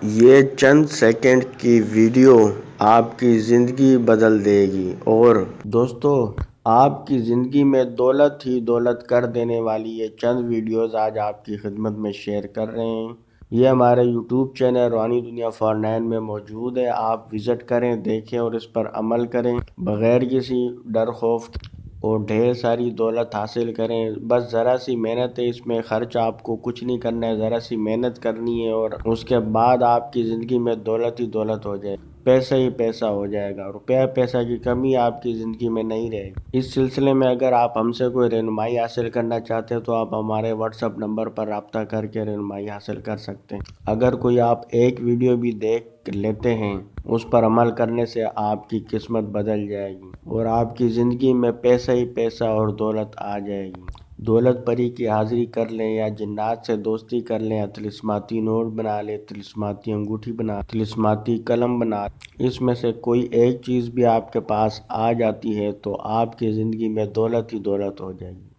یہ چند سیکنڈ کی ویڈیو آپ کی زندگی بدل دے گی۔ اور دوستو، آپ کی زندگی میں دولت ہی دولت کر دینے والی یہ چند ویڈیوز آج آپ کی خدمت میں شیئر کر رہے ہیں۔ یہ ہمارے یوٹیوب چینل روحانی دنیا فار 9 میں موجود ہے۔ آپ وزٹ کریں، دیکھیں اور اس پر عمل کریں بغیر کسی ڈر خوف اور ڈھیر ساری دولت حاصل کریں۔ بس ذرا سی محنت ہے، اس میں خرچ آپ کو کچھ نہیں کرنا ہے، ذرا سی محنت کرنی ہے اور اس کے بعد آپ کی زندگی میں دولت ہی دولت ہو جائے، پیسہ ہی پیسہ ہو جائے گا، روپیہ پیسہ کی کمی آپ کی زندگی میں نہیں رہے گی۔ اس سلسلے میں اگر آپ ہم سے کوئی رہنمائی حاصل کرنا چاہتے ہیں تو آپ ہمارے واٹس ایپ نمبر پر رابطہ کر کے رہنمائی حاصل کر سکتے ہیں۔ اگر کوئی آپ ایک ویڈیو بھی دیکھ لیتے ہیں، اس پر عمل کرنے سے آپ کی قسمت بدل جائے گی اور آپ کی زندگی میں پیسہ ہی پیسہ اور دولت آ جائے گی۔ دولت پری کی حاضری کر لیں یا جنات سے دوستی کر لیں یا طلسماتی نوٹ بنا لیں، طلسماتی انگوٹھی بنا لیں، طلسماتی قلم بنا لیں، اس میں سے کوئی ایک چیز بھی آپ کے پاس آ جاتی ہے تو آپ کی زندگی میں دولت ہی دولت ہو جائے گی۔